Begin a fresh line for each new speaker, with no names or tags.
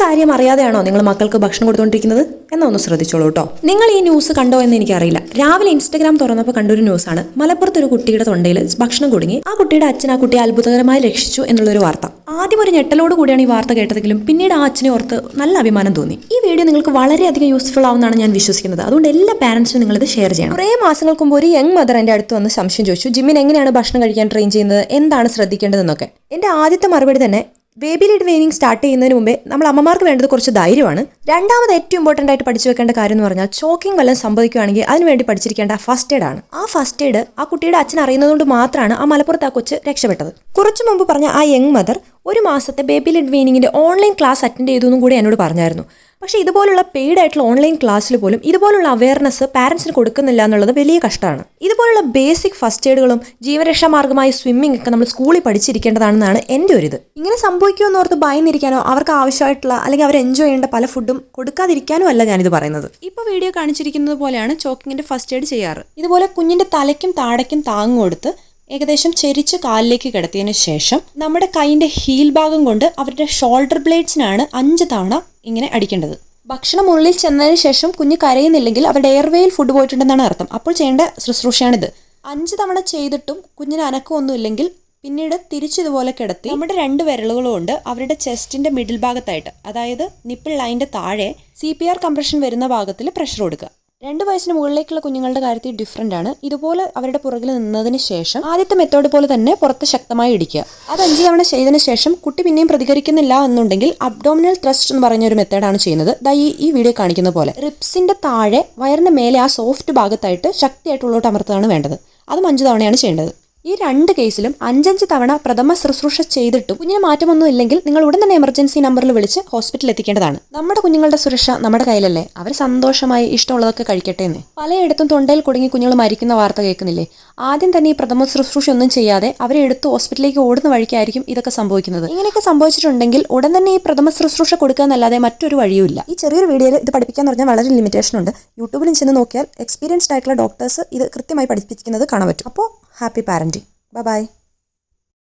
കാര്യം അറിയാതെയാണോ നിങ്ങൾ മക്കൾക്ക് ഭക്ഷണം കൊടുത്തുകൊണ്ടിരിക്കുന്നത് എന്നൊന്ന് ശ്രദ്ധിച്ചോളൂ കേട്ടോ. നിങ്ങൾ ഈ ന്യൂസ് കണ്ടോ എന്ന് എനിക്കറിയില്ല. രാവിലെ ഇൻസ്റ്റാഗ്രാം തുറന്നപ്പോൾ കണ്ടൊരു ന്യൂസാണ്. മലപ്പുറത്ത് ഒരു കുട്ടിയുടെ തൊണ്ടയിൽ ഭക്ഷണം കുടുങ്ങി ആ കുട്ടിയുടെ അച്ഛൻ ആ കുട്ടിയെ അത്ഭുതകരമായി രക്ഷിച്ചു എന്നുള്ളൊരു വാർത്ത. ആദ്യം ഒരു ഞെട്ടലോട് കൂടിയാണ് ഈ വാർത്ത കേട്ടതെങ്കിലും പിന്നീട് ആ അച്ഛനെ ഓർത്ത് നല്ല അഭിമാനം തോന്നി. ഈ വീഡിയോ നിങ്ങൾക്ക് വളരെയധികം യൂസ്ഫുൾ ആവുമെന്നാണ് ഞാൻ വിശ്വസിക്കുന്നത്. അതുകൊണ്ട് എല്ലാ പാരന്റ്സിനും നിങ്ങളിത് ഷെയർ ചെയ്യണം. കുറേ മാസങ്ങൾക്ക് മുമ്പ് ഒരു യങ് മദർ എൻ്റെ അടുത്ത് വന്ന് സംശയം ചോദിച്ചു, ജിമ്മിന് എങ്ങനെയാണ് ഭക്ഷണം കഴിക്കാൻ ട്രെയിൻ ചെയ്യുന്നത്, എന്താണ് ശ്രദ്ധിക്കേണ്ടതെന്നൊക്കെ. എൻ്റെ ആദ്യത്തെ മറുപടി തന്നെ ബേബി ലീഡ് വെയിനിങ് സ്റ്റാർട്ട് ചെയ്യുന്നതിന് മുമ്പേ നമ്മൾ അമ്മമാർക്ക് വേണ്ടത് കുറച്ച് ധൈര്യമാണ്. രണ്ടാമത് ഏറ്റവും ഇമ്പോർട്ടൻ്റ് ആയിട്ട് പഠിച്ചു വെക്കേണ്ട കാര്യം എന്ന് പറഞ്ഞാൽ ചോക്കിംഗ് വല്ലതും സംഭവിക്കുകയാണെങ്കിൽ അതിനുവേണ്ടി പഠിച്ചിരിക്കേണ്ട ഫസ്റ്റ് എയ്ഡ് ആണ്. ആ ഫസ്റ്റ് എയ്ഡ് ആ കുട്ടിയുടെ അച്ഛൻ അറിയുന്നതുകൊണ്ട് മാത്രമാണ് ആ മലപ്പുറത്ത് ആ കൊച്ച് രക്ഷപ്പെട്ടത്. കുറച്ചു മുമ്പ് പറഞ്ഞ ആ യങ് മദർ ഒരു മാസത്തെ ബേബി ലീഡ് വെയിനിങ്ങിന്റെ ഓൺലൈൻ ക്ലാസ് അറ്റൻഡ് ചെയ്തു എന്നും കൂടി എന്നോട് പറഞ്ഞായിരുന്നു. പക്ഷേ ഇതുപോലുള്ള പെയ്ഡ് ആയിട്ടുള്ള ഓൺലൈൻ ക്ലാസ്സിൽ പോലും ഇതുപോലുള്ള അവയർനെസ് പാരന്റ്സിന് കൊടുക്കുന്നില്ല എന്നുള്ളത് വലിയ കഷ്ടമാണ്. ഇതുപോലുള്ള ബേസിക് ഫസ്റ്റ് എയ്ഡുകളും ജീവരക്ഷാ മാർഗമായ സ്വിമ്മിംഗ് ഒക്കെ നമ്മൾ സ്കൂളിൽ പഠിച്ചിരിക്കേണ്ടതാണെന്നാണ് എൻ്റെ ഒരു ഇത്. ഇങ്ങനെ സംഭവിക്കുമെന്ന് ഓർത്ത് ഭയന്നിരിക്കാനോ അവർക്ക് ആവശ്യമായിട്ടുള്ള അല്ലെങ്കിൽ അവർ എൻജോയ് ചെയ്യേണ്ട പല ഫുഡും കൊടുക്കാതിരിക്കാനോ അല്ല ഞാനിത് പറയുന്നത്. ഇപ്പോൾ വീഡിയോ കാണിച്ചിരിക്കുന്നത് പോലെയാണ് ചോക്കിങ്ങിന്റെ ഫസ്റ്റ് എയ്ഡ് ചെയ്യാറ്. ഇതുപോലെ കുഞ്ഞിന്റെ തലയ്ക്കും താടയ്ക്കും താങ്ങ് കൊടുത്ത് ഏകദേശം ചെരിച്ച് കാലിലേക്ക് കിടത്തിയതിനു ശേഷം നമ്മുടെ കൈയിന്റെ ഹീൽ ഭാഗം കൊണ്ട് അവരുടെ ഷോൾഡർ ബ്ലേഡ്സിനാണ് 5 തവണ ഇങ്ങനെ അടിക്കേണ്ടത്. ഭക്ഷണം ഉള്ളിൽ ചെന്നതിന് ശേഷം കുഞ്ഞ് കരയുന്നില്ലെങ്കിൽ അവരുടെ എയർവേയിൽ ഫുഡ് പോയിട്ടുണ്ടെന്നാണ് അർത്ഥം. അപ്പോൾ ചെയ്യേണ്ട ശുശ്രൂഷയാണിത്. 5 തവണ ചെയ്തിട്ടും കുഞ്ഞിന് അനക്കമൊന്നുമില്ലെങ്കിൽ പിന്നീട് തിരിച്ചിതുപോലെ കിടത്തി നമ്മുടെ 2 വിരലുകളും കൊണ്ട് അവരുടെ ചെസ്റ്റിന്റെ മിഡിൽ ഭാഗത്തായിട്ട്, അതായത് നിപ്പിൾ ലൈനിന്റെ താഴെ CPR കംപ്രഷൻ വരുന്ന ഭാഗത്തിൽ പ്രഷർ കൊടുക്കുക. 2 വയസ്സിന് മുകളിലേക്കുള്ള കുഞ്ഞുങ്ങളുടെ കാര്യത്തിൽ ഡിഫറൻ്റ് ആണ്. ഇതുപോലെ അവരുടെ പുറകിൽ നിന്നതിന് ശേഷം ആദ്യത്തെ മെത്തേഡ് പോലെ തന്നെ പുറത്ത് ശക്തമായി ഇടിക്കുക. അത് 5 തവണ ചെയ്തതിന് ശേഷം കുട്ടി പിന്നെയും പ്രതികരിക്കുന്നില്ല എന്നുണ്ടെങ്കിൽ അബ്ഡോമിനൽ ത്രസ്റ്റ് എന്ന് പറഞ്ഞ ഒരു മെത്തേഡാണ് ചെയ്യുന്നത്. ഈ വീഡിയോ കാണിക്കുന്ന പോലെ റിപ്സിന്റെ താഴെ വയറിന്റെ മേലെ ആ സോഫ്റ്റ് ഭാഗത്തായിട്ട് ശക്തിയായിട്ട് ഉള്ളോട്ട് അമർത്തുകയാണ് വേണ്ടത്. അതും 5 തവണയാണ് ചെയ്യേണ്ടത്. ഈ 2 കേസിലും 5 തവണ പ്രഥമ ശുശ്രൂഷ ചെയ്തിട്ടും കുഞ്ഞിന് മാറ്റമൊന്നും ഇല്ലെങ്കിൽ നിങ്ങൾ ഉടൻ തന്നെ എമർജൻസി നമ്പറിൽ വിളിച്ച് ഹോസ്പിറ്റലിൽ എത്തിക്കേണ്ടതാണ്. നമ്മുടെ കുഞ്ഞുങ്ങളുടെ സുരക്ഷ നമ്മുടെ കയ്യിലല്ലേ. അവർ സന്തോഷമായി ഇഷ്ടമുള്ളതൊക്കെ കഴിക്കട്ടെ എന്ന്. പലയിടത്തും തൊണ്ടയിൽ കുടുങ്ങി കുഞ്ഞുങ്ങൾ മരിക്കുന്ന വാർത്ത കേൾക്കുന്നില്ലേ? ആദ്യം തന്നെ ഈ പ്രഥമ ശുശ്രൂഷ ഒന്നും ചെയ്യാതെ അവരെ എടുത്ത് ഹോസ്പിറ്റലിലേക്ക് ഓടുന്ന വഴിക്കായിരിക്കും ഇതൊക്കെ സംഭവിക്കുന്നത്. ഇങ്ങനെയൊക്കെ സംഭവിച്ചിട്ടുണ്ടെങ്കിൽ ഉടൻ തന്നെ ഈ പ്രഥമ ശുശ്രൂഷ കൊടുക്കുക എന്നല്ലാതെ മറ്റൊരു വഴിയുമില്ല. ഈ ചെറിയൊരു വീഡിയോയിൽ ഇത് പഠിപ്പിക്കാന്ന് പറഞ്ഞാൽ വളരെ ലിമിറ്റേഷൻ ഉണ്ട്. യൂട്യൂബിൽ ചെന്ന് നോക്കിയാൽ എക്സ്പീരിയൻസ്ഡ് ആയിട്ടുള്ള ഡോക്ടേഴ്സ് ഇത് കൃത്യമായി പഠിപ്പിക്കുന്നത് കാണാൻ പറ്റും. അപ്പോൾ ഹാപ്പി പാരന്റിങ്. Bye bye.